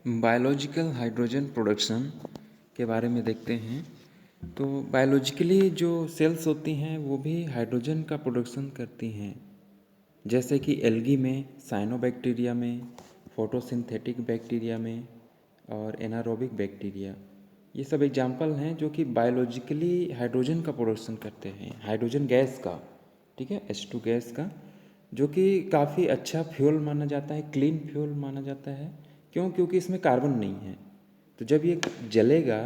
Biological hydrogen production के बारे में देखते हैं। तो बायोलॉजिकली जो सेल्स होती हैं वो भी हाइड्रोजन का प्रोडक्शन करती हैं, जैसे कि एल्गी में, साइनोबैक्टीरिया में, फोटोसिंथेटिक बैक्टीरिया में और एनारोबिक बैक्टीरिया। ये सब एग्जाम्पल हैं जो कि बायोलॉजिकली हाइड्रोजन का प्रोडक्शन करते हैं, हाइड्रोजन गैस का, ठीक है, H2 गैस का, जो कि काफ़ी अच्छा फ्यूल माना जाता है, क्लीन फ्यूल माना जाता है। क्यों? क्योंकि इसमें कार्बन नहीं है। तो जब ये जलेगा,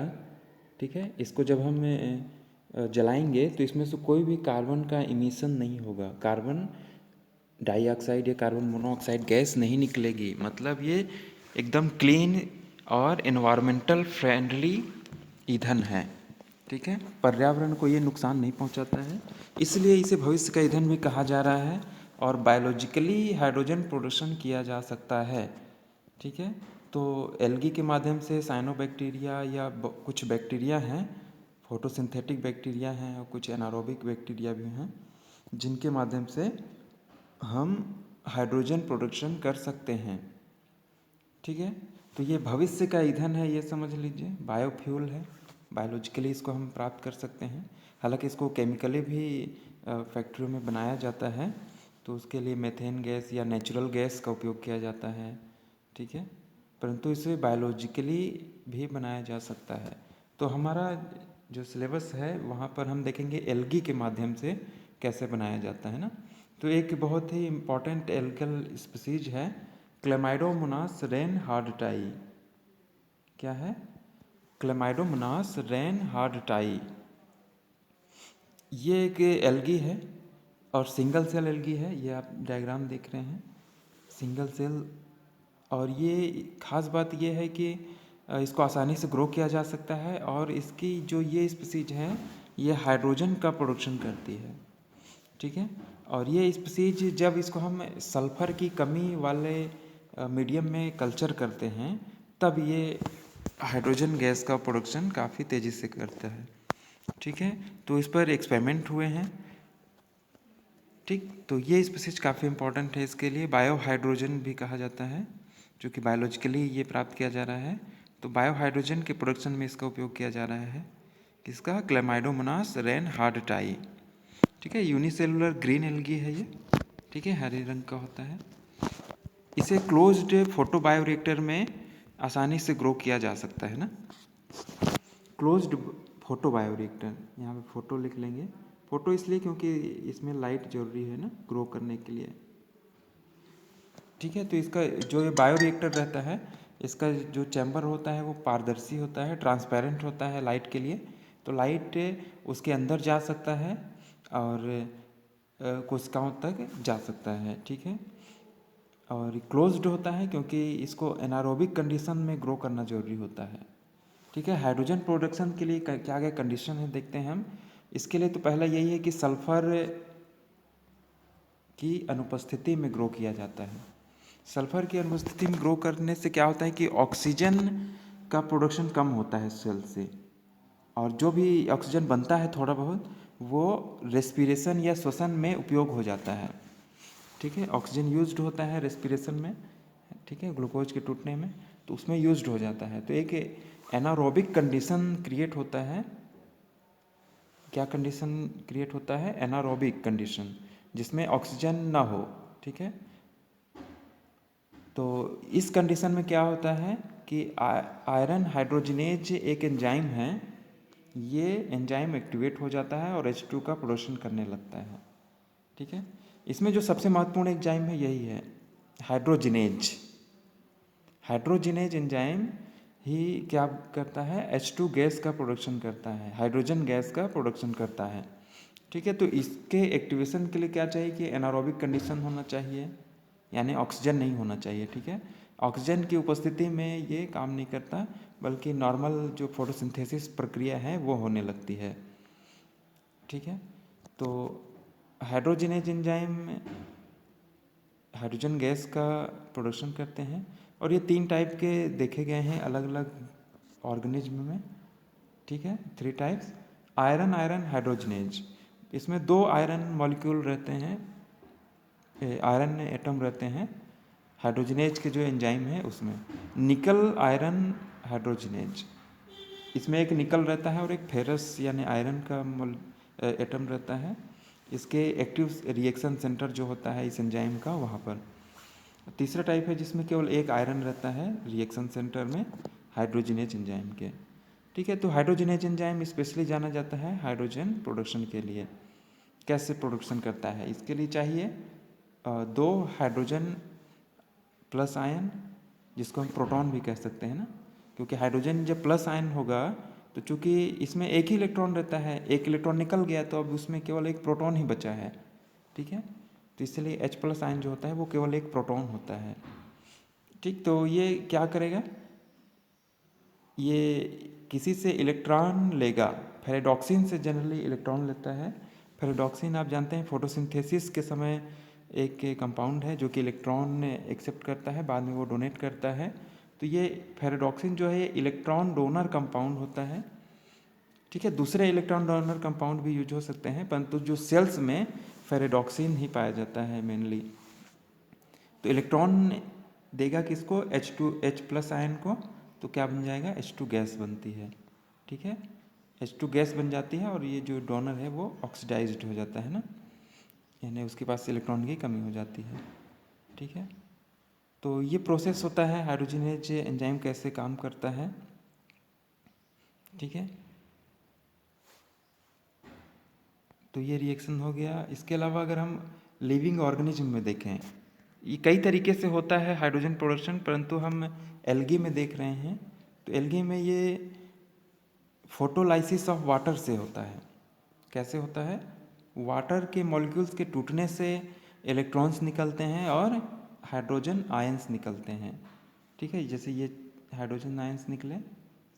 ठीक है, इसको जब हम जलाएंगे तो इसमें से कोई भी कार्बन का इमिशन नहीं होगा, कार्बन डाइऑक्साइड या कार्बन मोनोऑक्साइड गैस नहीं निकलेगी। मतलब ये एकदम क्लीन और एनवायरमेंटल फ्रेंडली ईंधन है, ठीक है, पर्यावरण को ये नुकसान नहीं पहुंचाता है, इसलिए इसे भविष्य का ईंधन भी कहा जा रहा है। और बायोलॉजिकली हाइड्रोजन प्रोडक्शन किया जा सकता है, ठीक है। तो एल्गी के माध्यम से साइनोबैक्टीरिया या कुछ बैक्टीरिया हैं, फोटोसिंथेटिक बैक्टीरिया हैं और कुछ एनारोबिक बैक्टीरिया भी हैं, जिनके माध्यम से हम हाइड्रोजन प्रोडक्शन कर सकते हैं, ठीक है। तो ये भविष्य का ईंधन है, ये समझ लीजिए, बायोफ्यूल है, बायोलॉजिकली इसको हम प्राप्त कर सकते हैं। हालांकि इसको केमिकली भी फैक्ट्रियों में बनाया जाता है, तो उसके लिए मेथेन गैस या नेचुरल गैस का उपयोग किया जाता है, ठीक है, परंतु इसे बायोलॉजिकली भी बनाया जा सकता है। तो हमारा जो सिलेबस है वहाँ पर हम देखेंगे एल्गी के माध्यम से कैसे बनाया जाता है ना। तो एक बहुत ही इम्पॉर्टेंट एल्गल स्पीसीज है क्लेमाइडोमोनास रेनहार्डटाई। क्या है? क्लेमाइडोमोनास रेनहार्डटाई। ये एक एल्गी है और सिंगल सेल एल्गी है, ये आप डायग्राम देख रहे हैं, सिंगल सेल। और ये खास बात ये है कि इसको आसानी से ग्रो किया जा सकता है और इसकी जो ये स्पीसीज है ये हाइड्रोजन का प्रोडक्शन करती है, ठीक है। और ये स्पीसीज जब इसको हम सल्फर की कमी वाले मीडियम में कल्चर करते हैं तब ये हाइड्रोजन गैस का प्रोडक्शन काफ़ी तेज़ी से करता है, ठीक है। तो इस पर एक्सपेरिमेंट हुए हैं, ठीक। तो ये स्पीसीज काफ़ी इंपॉर्टेंट है, इसके लिए बायो हाइड्रोजन भी कहा जाता है, जो कि बायोलॉजिकली ये प्राप्त किया जा रहा है। तो बायो हाइड्रोजन के प्रोडक्शन में इसका उपयोग किया जा रहा है, किसका? क्लेमाइडोमोनास रेनहार्डटाई, ठीक है। यूनिसेलुलर ग्रीन एल्गी है ये, ठीक है, हरे रंग का होता है। इसे क्लोज्ड फोटो बायोरिएक्टर में आसानी से ग्रो किया जा सकता है ना, क्लोज्ड फोटो बायोरिएक्टर, यहाँ पे फोटो लिख लेंगे, फोटो इसलिए क्योंकि इसमें लाइट जरूरी है ना ग्रो करने के लिए, ठीक है। तो इसका जो ये बायोरिएक्टर रहता है, इसका जो चैम्बर होता है वो पारदर्शी होता है, ट्रांसपेरेंट होता है लाइट के लिए, तो लाइट उसके अंदर जा सकता है और कोशिकाओं तक जा सकता है, ठीक है। और क्लोज्ड होता है क्योंकि इसको एनारोबिक कंडीशन में ग्रो करना जरूरी होता है, ठीक है। हाइड्रोजन प्रोडक्शन के लिए क्या क्या कंडीशन है देखते हैं हम। इसके लिए तो पहला यही है कि सल्फर की अनुपस्थिति में ग्रो किया जाता है। सल्फर की अनुपस्थिति में ग्रो करने से क्या होता है कि ऑक्सीजन का प्रोडक्शन कम होता है सेल से, और जो भी ऑक्सीजन बनता है थोड़ा बहुत वो रेस्पिरेशन या श्वसन में उपयोग हो जाता है, ठीक है। ऑक्सीजन यूज्ड होता है रेस्पिरेशन में, ठीक है, ग्लूकोज के टूटने में, तो उसमें यूज्ड हो जाता है। तो एक एनारोबिक कंडीशन क्रिएट होता है। क्या कंडीशन क्रिएट होता है? एनारोबिक कंडीशन, जिसमें ऑक्सीजन ना हो, ठीक है। तो इस कंडीशन में क्या होता है कि आयरन हाइड्रोजनेज एक एंजाइम है, ये एंजाइम एक्टिवेट हो जाता है और H2 का प्रोडक्शन करने लगता है, ठीक है। इसमें जो सबसे महत्वपूर्ण एंजाइम है यही है हाइड्रोजनेज। हाइड्रोजनेज एंजाइम ही क्या करता है? H2 गैस का प्रोडक्शन करता है, हाइड्रोजन गैस का प्रोडक्शन करता है, ठीक है। तो इसके एक्टिवेशन के लिए क्या चाहिए कि एनारोबिक कंडीशन होना चाहिए, यानी ऑक्सीजन नहीं होना चाहिए, ठीक है। ऑक्सीजन की उपस्थिति में ये काम नहीं करता, बल्कि नॉर्मल जो फोटोसिंथेसिस प्रक्रिया है वो होने लगती है, ठीक है। तो हाइड्रोजनेज एंजाइम हाइड्रोजन गैस का प्रोडक्शन करते हैं, और ये 3 टाइप के देखे गए हैं अलग अलग ऑर्गेनिज्म में, ठीक है, 3 टाइप्स। आयरन आयरन हाइड्रोजनेज, इसमें 2 आयरन मॉलिक्यूल रहते हैं, आयरन एटम रहते हैं। हाइड्रोजनेज के जो एंजाइम है उसमें निकल आयरन हाइड्रोजनेज, इसमें एक निकल रहता है और एक फेरस यानी आयरन का एटम रहता है। इसके एक्टिव रिएक्शन सेंटर जो होता है इस एंजाइम का वहाँ पर। तीसरा टाइप है जिसमें केवल एक आयरन रहता है रिएक्शन सेंटर में हाइड्रोजनेज एंजाइम के। ठीक है, तो हाइड्रोजनेज एंजाइम स्पेशली जाना जाता है हाइड्रोजन प्रोडक्शन के लिए। कैसे प्रोडक्शन करता है, इसके लिए चाहिए 2 हाइड्रोजन प्लस आयन, जिसको हम प्रोटॉन भी कह सकते हैं ना, क्योंकि हाइड्रोजन जब प्लस आयन होगा तो चूंकि इसमें एक ही इलेक्ट्रॉन रहता है, एक इलेक्ट्रॉन निकल गया तो अब उसमें केवल एक प्रोटॉन ही बचा है। ठीक है, तो इसलिए H प्लस आयन जो होता है वो केवल एक प्रोटॉन होता है। ठीक, तो ये क्या करेगा, ये किसी से इलेक्ट्रॉन लेगा, फेरेडॉक्सिन से जनरली इलेक्ट्रॉन लेता है। फेरेडॉक्सिन आप जानते हैं फोटोसिंथेसिस के समय एक कंपाउंड है जो कि इलेक्ट्रॉन एक्सेप्ट करता है, बाद में वो डोनेट करता है। तो ये फेरेडॉक्सिन जो है ये इलेक्ट्रॉन डोनर कंपाउंड होता है। ठीक है, दूसरे इलेक्ट्रॉन डोनर कंपाउंड भी यूज हो सकते हैं, परंतु जो सेल्स में फेरेडॉक्सिन ही पाया जाता है मेनली। तो इलेक्ट्रॉन देगा किसको, H प्लस आयन को, तो क्या बन जाएगा, H2 गैस बनती है। ठीक है, H2 गैस बन जाती है और ये जो डोनर है वो ऑक्सीडाइज्ड हो जाता है ना, यानी उसके पास इलेक्ट्रॉन की कमी हो जाती है। ठीक है, तो ये प्रोसेस होता है हाइड्रोजनेज एंजाइम कैसे काम करता है। ठीक है, तो ये रिएक्शन हो गया। इसके अलावा अगर हम लिविंग ऑर्गेनिज्म में देखें, ये कई तरीके से होता है हाइड्रोजन प्रोडक्शन, परंतु हम एल्गी में देख रहे हैं। तो एल्गी में ये फोटोलाइसिस ऑफ वाटर से होता है। कैसे होता है, वाटर के मॉलिक्यूल्स के टूटने से इलेक्ट्रॉन्स निकलते हैं और हाइड्रोजन आयंस निकलते हैं। ठीक है, जैसे ये हाइड्रोजन आयंस निकले,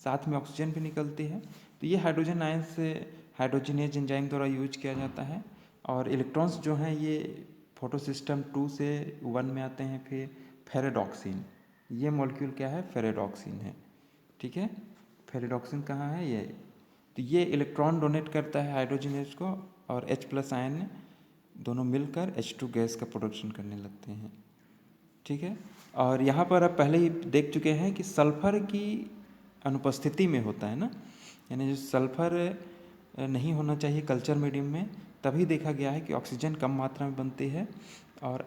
साथ में ऑक्सीजन भी निकलती है। तो ये हाइड्रोजन आयंस से हाइड्रोजनेज एंजाइम द्वारा यूज किया जाता है। और इलेक्ट्रॉन्स जो हैं ये फोटो सिस्टम 2 से 1 में आते हैं। फिर फेरेडॉक्सिन, ये मॉलिक्यूल क्या है, फेरेडॉक्सिन है। ठीक है, फेरेडॉक्सिन कहाँ है ये, तो ये इलेक्ट्रॉन डोनेट करता है हाइड्रोजनेज को, और H प्लस आयन दोनों मिलकर H2 गैस का प्रोडक्शन करने लगते हैं। ठीक है, और यहाँ पर आप पहले ही देख चुके हैं कि सल्फर की अनुपस्थिति में होता है ना, यानी जो सल्फर नहीं होना चाहिए कल्चर मीडियम में, तभी देखा गया है कि ऑक्सीजन कम मात्रा में बनती है और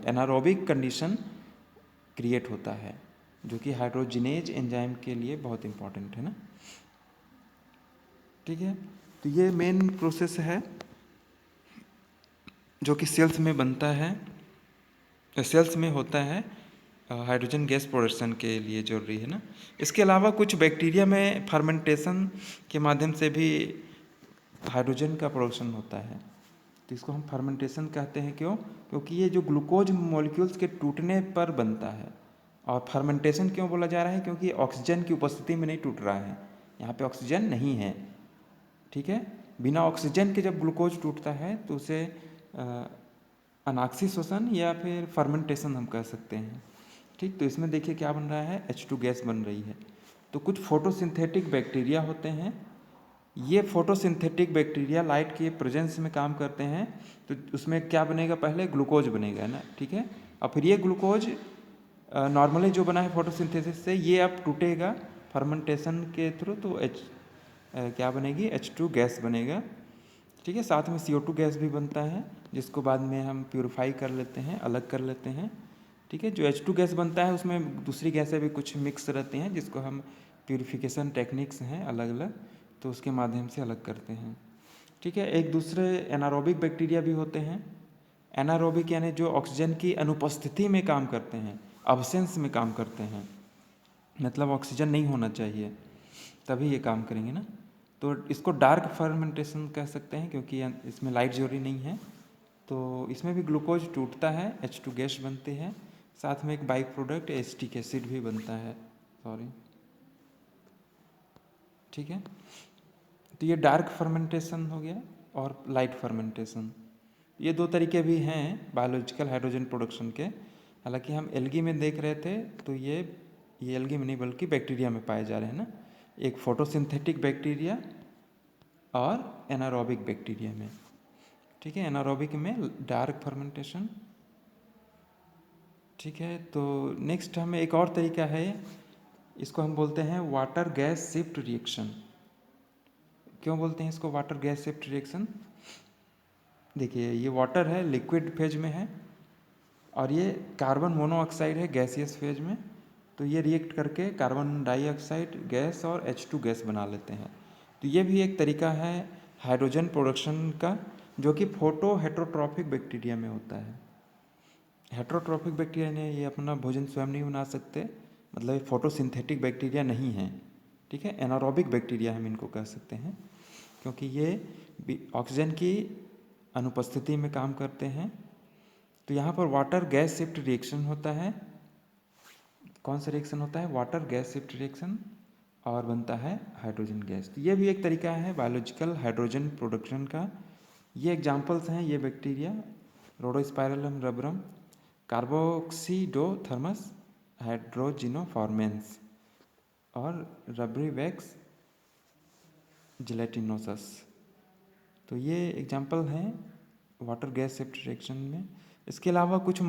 एनारोबिक कंडीशन क्रिएट होता है, जो कि हाइड्रोजनेज एंजाइम के लिए बहुत इम्पॉर्टेंट है ना। ठीक है, तो ये मेन प्रोसेस है जो कि सेल्स में बनता है, सेल्स में होता है हाइड्रोजन गैस प्रोडक्शन के लिए जरूरी है ना। इसके अलावा कुछ बैक्टीरिया में फर्मेंटेशन के माध्यम से भी हाइड्रोजन का प्रोडक्शन होता है। तो इसको हम फर्मेंटेशन कहते हैं, क्यों, क्योंकि ये जो ग्लूकोज मॉलिक्यूल्स के टूटने पर बनता है। और फर्मेंटेशन क्यों बोला जा रहा है, क्योंकि ऑक्सीजन की उपस्थिति में नहीं टूट रहा है, यहाँ पे ऑक्सीजन नहीं है। ठीक है, बिना ऑक्सीजन के जब ग्लूकोज टूटता है तो उसे अनाक्सी श्वसन या फिर फर्मेंटेशन हम कह सकते हैं। ठीक, तो इसमें देखिए क्या बन रहा है, H2 गैस बन रही है। तो कुछ फोटोसिंथेटिक बैक्टीरिया होते हैं, ये फोटोसिंथेटिक बैक्टीरिया लाइट के प्रेजेंस में काम करते हैं। तो उसमें क्या बनेगा, पहले ग्लूकोज बनेगा ना। ठीक है, और फिर ये ग्लूकोज नॉर्मली जो बना है फोटोसिंथेसिस से, ये अब टूटेगा फर्मेंटेशन के थ्रू, तो क्या बनेगी, H2 गैस बनेगा। ठीक है, साथ में CO2 गैस भी बनता है, जिसको बाद में हम प्यूरिफाई कर लेते हैं, अलग कर लेते हैं। ठीक है, जो H2 गैस बनता है उसमें दूसरी गैसें भी कुछ मिक्स रहती हैं, जिसको हम प्यूरिफिकेशन टेक्निक्स हैं अलग अलग, तो उसके माध्यम से अलग करते हैं। ठीक है, एक दूसरे एनारोबिक बैक्टीरिया भी होते हैं। एनारोबिक यानी जो ऑक्सीजन की अनुपस्थिति में काम करते हैं, अब्सेंस में काम करते हैं, मतलब ऑक्सीजन नहीं होना चाहिए तभी ये काम करेंगे ना। तो इसको डार्क फर्मेंटेशन कह सकते हैं, क्योंकि इसमें लाइट जरूरी नहीं है। तो इसमें भी ग्लूकोज टूटता है, H2 गैस बनती है, साथ में एक बाई प्रोडक्ट एसिटिक एसिड भी बनता है। ठीक है, तो ये डार्क फर्मेंटेशन हो गया और लाइट फर्मेंटेशन, ये 2 तरीके भी हैं बायोलॉजिकल हाइड्रोजन प्रोडक्शन के। हालांकि हम एल्गी में देख रहे थे, तो ये एल्गी में नहीं बल्कि बैक्टीरिया में पाए जा रहे हैं ना, एक फोटोसिंथेटिक बैक्टीरिया और एनारोबिक बैक्टीरिया में। ठीक है, एनारोबिक में डार्क फर्मेंटेशन ठीक है, तो नेक्स्ट हमें एक और तरीका है, इसको हम बोलते हैं वाटर गैस शिफ्ट रिएक्शन। क्यों बोलते हैं इसको वाटर गैस शिफ्ट रिएक्शन? देखिए, ये वाटर है, लिक्विड फेज में है, और ये कार्बन मोनोऑक्साइड है गैसियस फेज में। तो ये रिएक्ट करके कार्बन डाइऑक्साइड गैस और H2 गैस बना लेते हैं। तो ये भी एक तरीका है हाइड्रोजन प्रोडक्शन का, जो कि फोटो हेट्रोट्रॉफिक बैक्टीरिया में होता है। हेट्रोट्रॉफिक बैक्टीरिया ने ये अपना भोजन स्वयं नहीं बना सकते, मतलब ये फोटोसिंथेटिक बैक्टीरिया नहीं है, ठीक है। एनारोबिक बैक्टीरिया हम इनको कह सकते हैं, क्योंकि ये ऑक्सीजन की अनुपस्थिति में काम करते हैं। तो यहाँ पर वाटर गैस शिफ्ट रिएक्शन होता है। कौन सा रिएक्शन होता है? वाटर गैस शिफ्ट रिएक्शन, और बनता है हाइड्रोजन गैस। तो ये भी एक तरीका है बायोलॉजिकल हाइड्रोजन प्रोडक्शन का। ये एग्जांपल्स हैं ये बैक्टीरिया: रोडोस्पाइरलम रबरम, कार्बोक्सीडोथर्मस हाइड्रोजिनोफॉर्मेंस और रबरी वैक्स जिलेटिनोसस। तो ये एग्जांपल हैं वाटर गैस शिफ्ट रिएक्शन में। इसके अलावा कुछ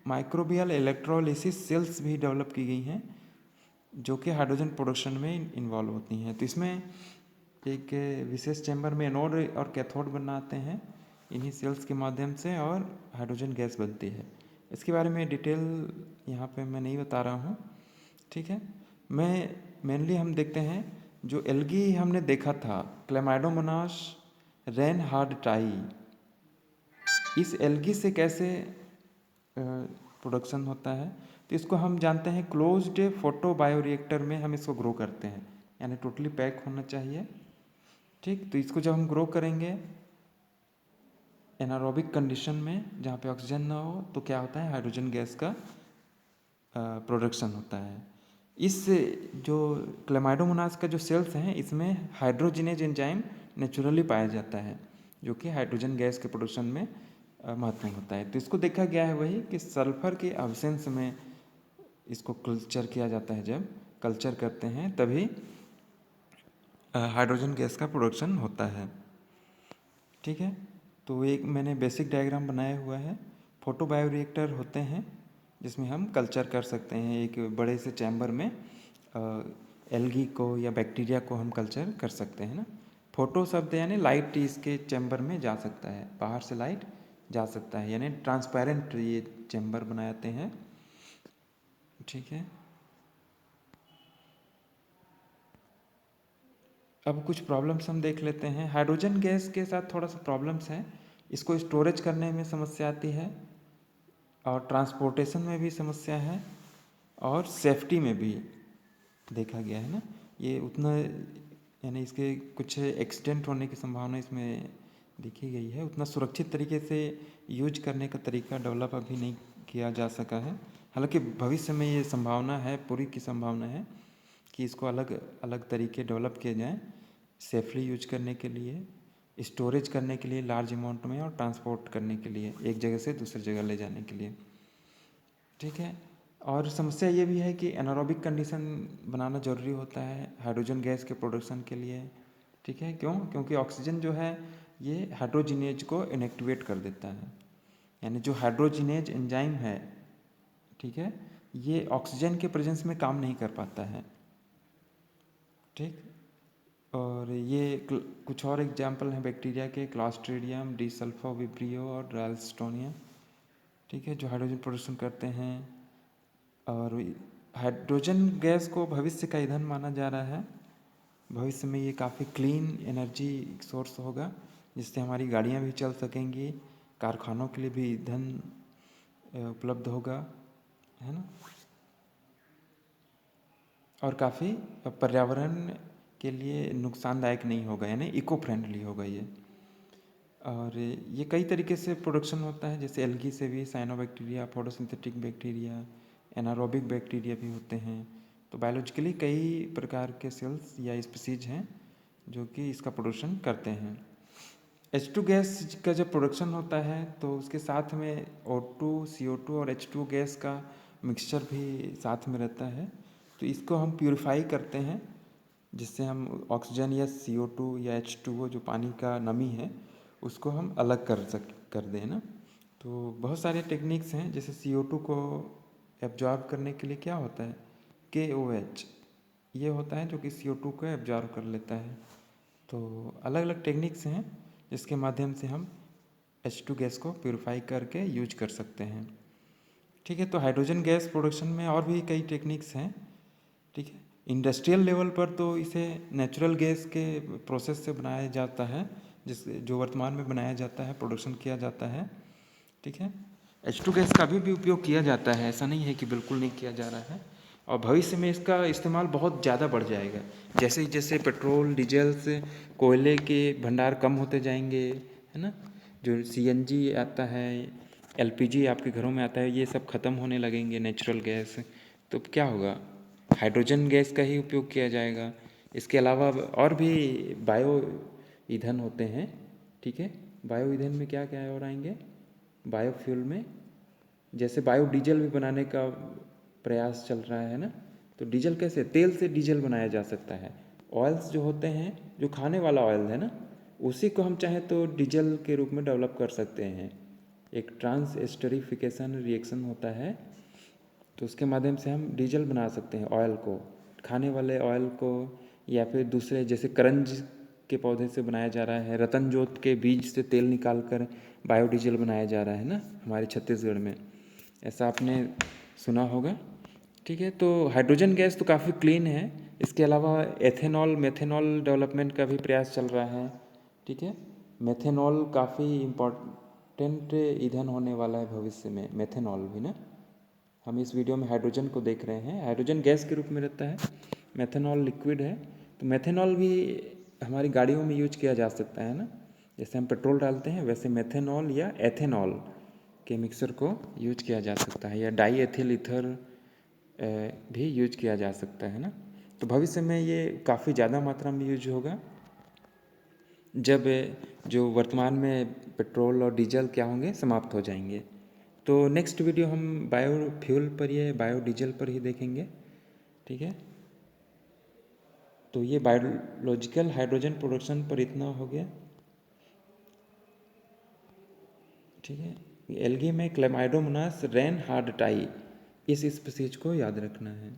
माइक्रोबियल इलेक्ट्रोलिसिस सेल्स भी डेवलप की गई हैं, जो कि हाइड्रोजन प्रोडक्शन में इन्वॉल्व होती हैं। तो इसमें एक विशेष चैम्बर में एनोड और कैथोड बनाते हैं इन्हीं सेल्स के माध्यम से, और हाइड्रोजन गैस बनती है। इसके बारे में डिटेल यहाँ पे मैं नहीं बता रहा हूँ, ठीक है। मैं मेनली हम देखते हैं जो एल्गी हमने देखा था, क्लेमाइडोमोनास रेनहार्डटाई, इस एल्गी से कैसे प्रोडक्शन होता है। तो इसको हम जानते हैं क्लोज्ड फोटो बायोरिएक्टर में हम इसको ग्रो करते हैं, यानी टोटली पैक होना चाहिए, ठीक। तो इसको जब हम ग्रो करेंगे एनारोबिक कंडीशन में, जहाँ पे ऑक्सीजन ना हो, तो क्या होता है, हाइड्रोजन गैस का प्रोडक्शन होता है। इस जो क्लेमाइडोमोनास का जो सेल्स हैं, इसमें हाइड्रोजिनेज एंजाइम नेचुरली पाया जाता है, जो कि हाइड्रोजन गैस के प्रोडक्शन में महत्वपूर्ण होता है। तो इसको देखा गया है वही कि सल्फर के अब्सेंस में इसको कल्चर किया जाता है, जब कल्चर करते हैं तभी हाइड्रोजन गैस का प्रोडक्शन होता है, ठीक है। तो एक मैंने बेसिक डायग्राम बनाया हुआ है। फोटो बायोरिएक्टर होते हैं जिसमें हम कल्चर कर सकते हैं, एक बड़े से चैम्बर में एल्गी को या बैक्टीरिया को हम कल्चर कर सकते हैं ना। फोटो शब्द यानी लाइट इसके चैम्बर में जा सकता है, बाहर से लाइट जा सकता है, यानी ट्रांसपेरेंट ये चैम्बर बनाते हैं, ठीक है। अब कुछ प्रॉब्लम्स हम देख लेते हैं। हाइड्रोजन गैस के साथ थोड़ा सा प्रॉब्लम्स हैं, इसको स्टोरेज करने में समस्या आती है, और ट्रांसपोर्टेशन में भी समस्या है, और सेफ्टी में भी देखा गया है ना। ये उतना, यानी इसके कुछ एक्सीडेंट होने की संभावना इसमें देखी गई है। उतना सुरक्षित तरीके से यूज करने का तरीका डेवलप अभी नहीं किया जा सका है। हालांकि भविष्य में ये संभावना है, पूरी की संभावना है कि इसको अलग अलग तरीके डेवलप किए जाएँ सेफली यूज करने के लिए, स्टोरेज करने के लिए लार्ज अमाउंट में, और ट्रांसपोर्ट करने के लिए एक जगह से दूसरी जगह ले जाने के लिए, ठीक है। और समस्या ये भी है कि एनारोबिक कंडीशन बनाना ज़रूरी होता है हाइड्रोजन गैस के प्रोडक्शन के लिए, ठीक है। क्यों? क्योंकि ऑक्सीजन जो है ये हाइड्रोजिनेज को इनएक्टिवेट कर देता है, यानी जो हाइड्रोजिनेज एंजाइम है, ठीक है, ये ऑक्सीजन के प्रेजेंस में काम नहीं कर पाता है, ठीक। और ये कुछ और एग्जाम्पल हैं बैक्टीरिया के, क्लॉस्ट्रीडियम, डिसल्फोविब्रियो और ड्रालस्टोनिया, ठीक है, जो हाइड्रोजन प्रोडक्शन करते हैं। और हाइड्रोजन गैस को भविष्य का ईंधन माना जा रहा है। भविष्य में ये काफ़ी क्लीन एनर्जी सोर्स होगा, जिससे हमारी गाड़ियाँ भी चल सकेंगी, कारखानों के लिए भी ईंधन उपलब्ध होगा, है ना। और काफ़ी पर्यावरण के लिए नुकसानदायक नहीं होगा, यानी इको फ्रेंडली होगा ये। और ये कई तरीके से प्रोडक्शन होता है, जैसे एल्गी से भी, cyanobacteria, photosynthetic bacteria, anaerobic bacteria भी होते हैं। तो बायोलॉजिकली कई प्रकार के सेल्स या स्पीसीज हैं जो कि इसका प्रोडक्शन करते हैं। H2 गैस का जब प्रोडक्शन होता है तो उसके साथ में O2, CO2 और H2 गैस का मिक्सचर भी साथ में रहता है। तो इसको हम प्यूरिफाई करते हैं, जिससे हम ऑक्सीजन या CO2 या H2O जो पानी का नमी है उसको हम अलग कर दें ना। तो बहुत सारे टेक्निक्स हैं, जैसे CO2 को एब्जॉर्ब करने के लिए क्या होता है, KOH ये होता है जो कि CO2 को एब्जॉर्ब कर लेता है। तो अलग अलग टेक्निक्स हैं जिसके माध्यम से हम H2 गैस को प्योरीफाई करके यूज कर सकते हैं। ठीक है, तो हाइड्रोजन गैस प्रोडक्शन में और भी कई टेक्निक्स हैं। ठीक है, इंडस्ट्रियल लेवल पर तो इसे नेचुरल गैस के प्रोसेस से बनाया जाता है, जो वर्तमान में बनाया जाता है, प्रोडक्शन किया जाता है। ठीक है, H2 गैस का अभी भी उपयोग किया जाता है, ऐसा नहीं है कि बिल्कुल नहीं किया जा रहा है, और भविष्य में इसका इस्तेमाल बहुत ज़्यादा बढ़ जाएगा। जैसे जैसे पेट्रोल डीजल से कोयले के भंडार कम होते जाएंगे, है ना, जो CNG आता है, LPG आपके घरों में आता है, ये सब खत्म होने लगेंगे, नेचुरल गैस, तो क्या होगा, हाइड्रोजन गैस का ही उपयोग किया जाएगा। इसके अलावा और भी बायो ईंधन होते हैं। ठीक है, बायो ईंधन में क्या क्या और आएंगे, बायोफ्यूल में जैसे बायोडीजल भी बनाने का प्रयास चल रहा है ना। तो डीजल कैसे, तेल से डीजल बनाया जा सकता है। ऑयल्स जो होते हैं, जो खाने वाला ऑयल है ना, उसी को हम चाहें तो डीजल के रूप में डेवलप कर सकते हैं। एक ट्रांस एस्टरिफिकेशन रिएक्शन होता है, तो उसके माध्यम से हम डीजल बना सकते हैं, ऑयल को, खाने वाले ऑयल को, या फिर दूसरे जैसे करंज के पौधे से बनाया जा रहा है, रतन जोत के बीज से तेल निकाल कर बायोडीजल बनाया जा रहा है ना हमारे छत्तीसगढ़ में, ऐसा आपने सुना होगा। ठीक है, तो हाइड्रोजन गैस तो काफ़ी क्लीन है। इसके अलावा एथेनॉल मेथेनॉल डेवलपमेंट का भी प्रयास चल रहा है। ठीक है, मेथेनॉल काफ़ी इम्पोर्टेंट ईंधन होने वाला है भविष्य में, मेथेनॉल भी ना। हम इस वीडियो में हाइड्रोजन को देख रहे हैं, हाइड्रोजन गैस के रूप में रहता है, मेथेनॉल लिक्विड है। तो मेथेनॉल भी हमारी गाड़ियों में यूज किया जा सकता है ना, जैसे हम पेट्रोल डालते हैं वैसे मेथेनॉल या एथेनॉल के मिक्सर को यूज किया जा सकता है, या डाई एथिल ईथर भी यूज किया जा सकता है ना। तो भविष्य में ये काफ़ी ज़्यादा मात्रा में यूज होगा, जब जो वर्तमान में पेट्रोल और डीजल क्या होंगे, समाप्त हो जाएंगे। तो नेक्स्ट वीडियो हम बायोफ्यूल पर या बायोडीजल पर ही देखेंगे। ठीक है, तो ये बायोलॉजिकल हाइड्रोजन प्रोडक्शन पर इतना हो गया। ठीक है, एल्गी में क्लेमाइडोमोनास रेनहार्डटाई, इस स्पीशीज को याद रखना है।